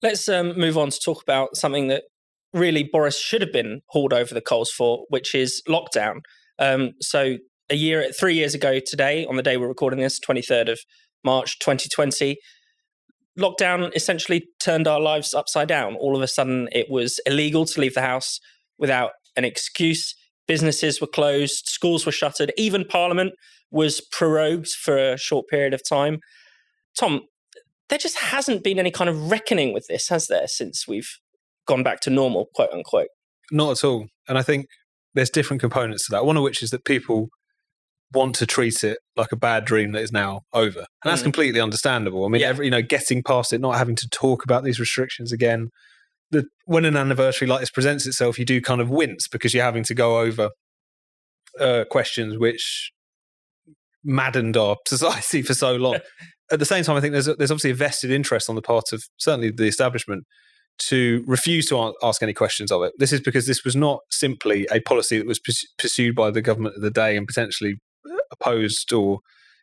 Let's move on to talk about something that really Boris should have been hauled over the coals for, which is lockdown. So 3 years ago today, on the day we're recording this, 23rd of March 2020, lockdown essentially turned our lives upside down. All of a sudden, it was illegal to leave the house without an excuse. Businesses were closed, schools were shuttered, even Parliament was prorogued for a short period of time. Tom, there just hasn't been any kind of reckoning with this, has there, since we've gone back to normal, quote unquote? Not at all. And I think there's different components to that. One of which is that people want to treat it like a bad dream that is now over. And that's completely understandable. I mean, getting past it, not having to talk about these restrictions again. When an anniversary like this presents itself, you do kind of wince because you're having to go over questions which maddened our society for so long. At the same time, I think there's obviously a vested interest on the part of certainly the establishment to refuse to ask any questions of it. This is because this was not simply a policy that was pursued by the government of the day and potentially opposed or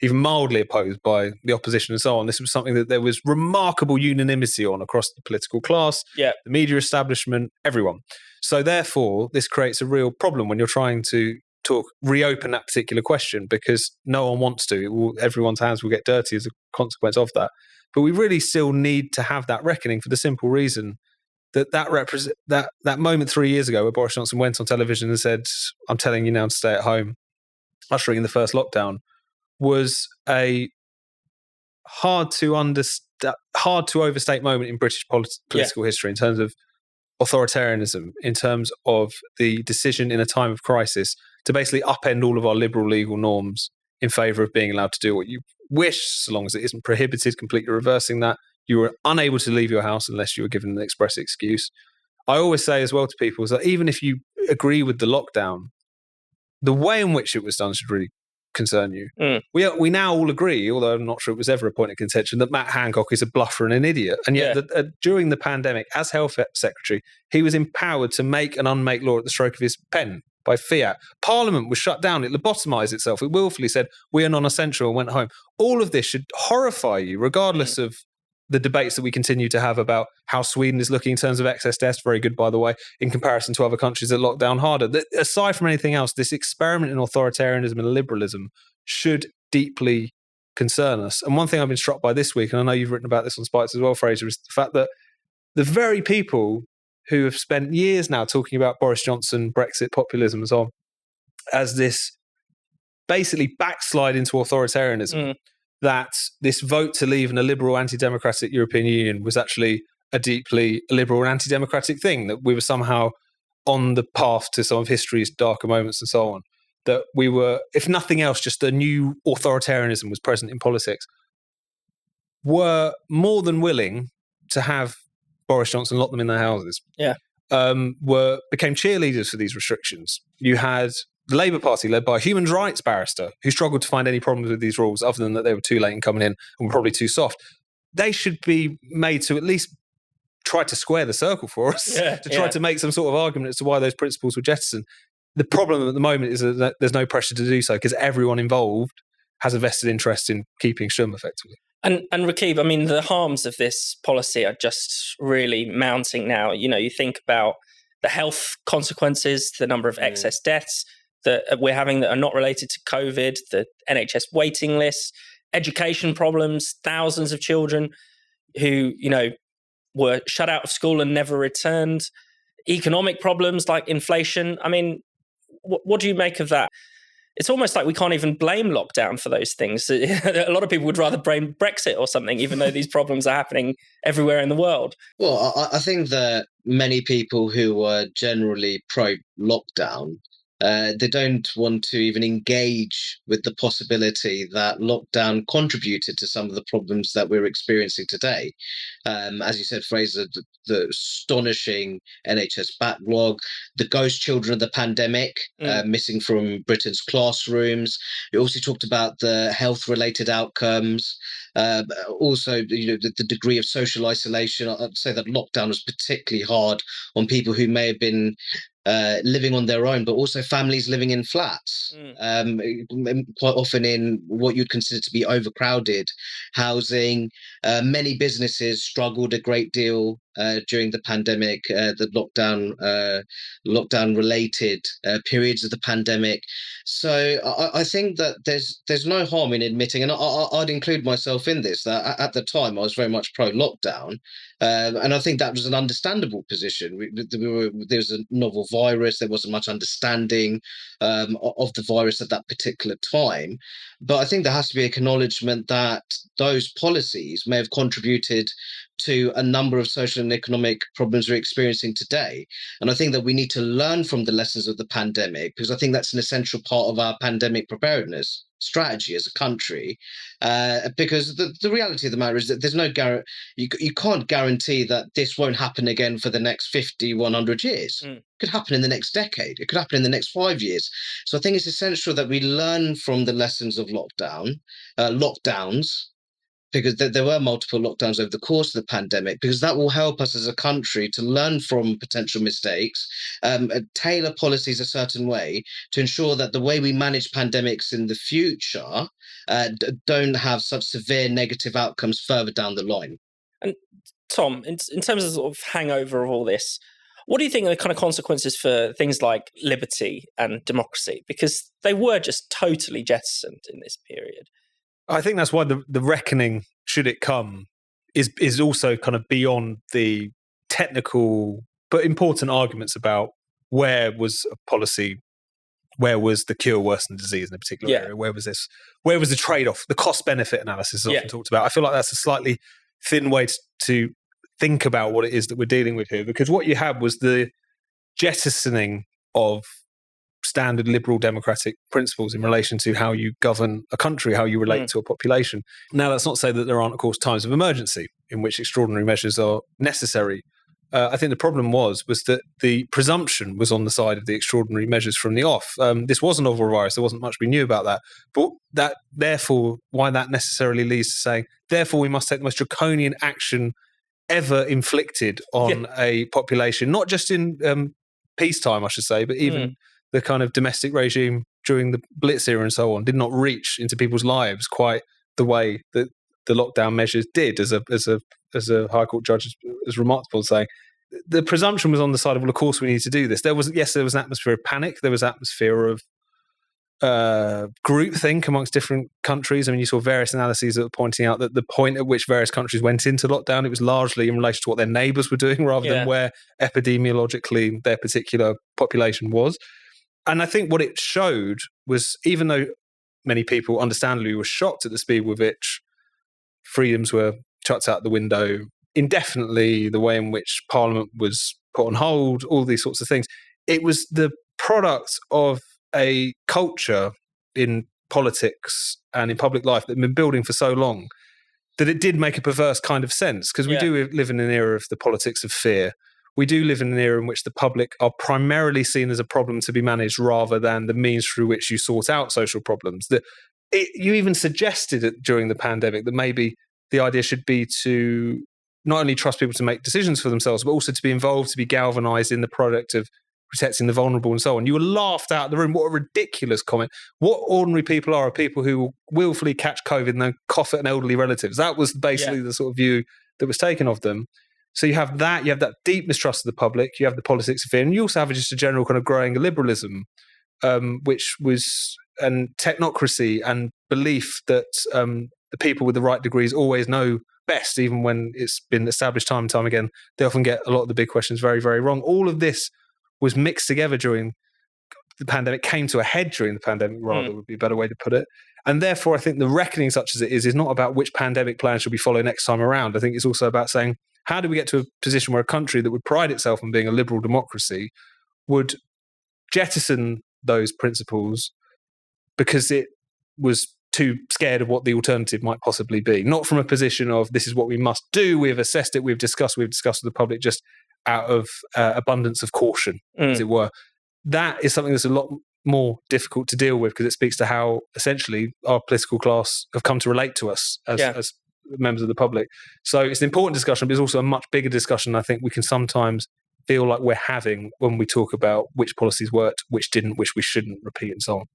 even mildly opposed by the opposition and so on. This was something that there was remarkable unanimity on across the political class, the media establishment, everyone. So therefore, this creates a real problem when you're trying to reopen that particular question because no one wants to. Everyone's hands will get dirty as a consequence of that. But we really still need to have that reckoning for the simple reason that moment 3 years ago where Boris Johnson went on television and said, "I'm telling you now to stay at home," ushering in the first lockdown, was a hard to overstate moment in British political history in terms of authoritarianism, in terms of the decision in a time of crisis to basically upend all of our liberal legal norms in favour of being allowed to do what you wish, so long as it isn't prohibited, completely reversing that. You were unable to leave your house unless you were given an express excuse. I always say as well to people is that even if you agree with the lockdown, the way in which it was done should really concern you. We now all agree, although I'm not sure it was ever a point of contention, that Matt Hancock is a bluffer and an idiot. And yet during the pandemic, as Health Secretary, he was empowered to make and unmake law at the stroke of his pen by fiat. Parliament was shut down. It lobotomised itself. It willfully said, we are non-essential and went home. All of this should horrify you, regardless of the debates that we continue to have about how Sweden is looking in terms of excess deaths, very good, by the way, in comparison to other countries that lock down harder. Aside from anything else, this experiment in authoritarianism and liberalism should deeply concern us. And one thing I've been struck by this week, and I know you've written about this on Spikes as well, Fraser, is the fact that the very people who have spent years now talking about Boris Johnson, Brexit, populism and so on, as this basically backslide into authoritarianism, that this vote to leave in a liberal anti-democratic European Union was actually a deeply liberal and anti-democratic thing, that we were somehow on the path to some of history's darker moments and so on, that we were, if nothing else, just a new authoritarianism was present in politics, were more than willing to have Boris Johnson lock them in their houses. Became cheerleaders for these restrictions. You had the Labour Party, led by a human rights barrister, who struggled to find any problems with these rules other than that they were too late in coming in and were probably too soft. They should be made to at least try to square the circle for us, to make some sort of argument as to why those principles were jettisoned. The problem at the moment is that there's no pressure to do so because everyone involved has a vested interest in keeping Sturm effectively. And Rakib, I mean, the harms of this policy are just really mounting now. You know, you think about the health consequences, the number of excess deaths that we're having that are not related to COVID, the NHS waiting lists, education problems, thousands of children who, were shut out of school and never returned, economic problems like inflation. I mean, what do you make of that? It's almost like we can't even blame lockdown for those things. A lot of people would rather blame Brexit or something, even though these problems are happening everywhere in the world. Well, I think that many people who are generally pro-lockdown, they don't want to even engage with the possibility that lockdown contributed to some of the problems that we're experiencing today. As you said, Fraser, the astonishing NHS backlog, the ghost children of the pandemic missing from Britain's classrooms. You also talked about the health-related outcomes. Also, the degree of social isolation. I'd say that lockdown was particularly hard on people who may have been living on their own, but also families living in flats, quite often in what you'd consider to be overcrowded housing. Many businesses struggled a great deal during the pandemic, the lockdown related periods of the pandemic. So I think that there's no harm in admitting, and I'd include myself in this, that at the time I was very much pro lockdown, and I think that was an understandable position. There was a novel virus, there wasn't much understanding of the virus at that particular time. But I think there has to be acknowledgement that those policies may have contributed to a number of social and economic problems we're experiencing today. And I think that we need to learn from the lessons of the pandemic, because I think that's an essential part of our pandemic preparedness strategy as a country. Because the reality of the matter is that there's no you can't guarantee that this won't happen again for the next 50, 100 years. It could happen in the next decade. It could happen in the next 5 years. So I think it's essential that we learn from the lessons of lockdowns, because there were multiple lockdowns over the course of the pandemic, because that will help us as a country to learn from potential mistakes, tailor policies a certain way to ensure that the way we manage pandemics in the future don't have such severe negative outcomes further down the line. And Tom, in terms of sort of hangover of all this, what do you think are the kind of consequences for things like liberty and democracy? Because they were just totally jettisoned in this period. I think that's why the reckoning, should it come, is also kind of beyond the technical but important arguments about where was a policy, where was the cure worse than disease in a particular area, where was the trade-off, the cost-benefit analysis is often talked about. I feel like that's a slightly thin way to think about what it is that we're dealing with here, because what you had was the jettisoning of standard liberal democratic principles in relation to how you govern a country, how you relate to a population. Now, that's not to say that there aren't, of course, times of emergency in which extraordinary measures are necessary. I think the problem was that the presumption was on the side of the extraordinary measures from the off. This was a novel virus. There wasn't much we knew about that. But therefore, why that necessarily leads to saying, therefore, we must take the most draconian action ever inflicted on a population, not just in peacetime, I should say, but even the kind of domestic regime during the Blitz era and so on did not reach into people's lives quite the way that the lockdown measures did, as a High Court judge is remarked upon saying. The presumption was on the side of, well, of course we need to do this. There was an atmosphere of panic. There was an atmosphere of groupthink amongst different countries. I mean, you saw various analyses that were pointing out that the point at which various countries went into lockdown, it was largely in relation to what their neighbours were doing rather than where epidemiologically their particular population was. And I think what it showed was, even though many people understandably were shocked at the speed with which freedoms were chucked out the window indefinitely, the way in which Parliament was put on hold, all these sorts of things, it was the product of a culture in politics and in public life that had been building for so long that it did make a perverse kind of sense, because we do live in an era of the politics of fear. We do live in an era in which the public are primarily seen as a problem to be managed rather than the means through which you sort out social problems. You even suggested it during the pandemic that maybe the idea should be to not only trust people to make decisions for themselves, but also to be involved, to be galvanized in the product of protecting the vulnerable and so on. You were laughed out of the room. What a ridiculous comment. What ordinary people are people who will willfully catch COVID and then cough at an elderly relatives. That was basically the sort of view that was taken of them. So you have that deep mistrust of the public, you have the politics of fear, and you also have just a general kind of growing liberalism, which was and technocracy and belief that the people with the right degrees always know best, even when it's been established time and time again. They often get a lot of the big questions very, very wrong. All of this was mixed together during the pandemic, came to a head during the pandemic, rather, would be a better way to put it. And therefore, I think the reckoning, such as it is not about which pandemic plan should we follow next time around. I think it's also about saying, how do we get to a position where a country that would pride itself on being a liberal democracy would jettison those principles because it was too scared of what the alternative might possibly be? Not from a position of, this is what we must do, we've assessed it, we've discussed with the public, just out of abundance of caution, as it were. That is something that's a lot more difficult to deal with, because it speaks to how essentially our political class have come to relate to us as members of the public. So it's an important discussion, but it's also a much bigger discussion I think we can sometimes feel like we're having when we talk about which policies worked, which didn't, which we shouldn't repeat, and so on.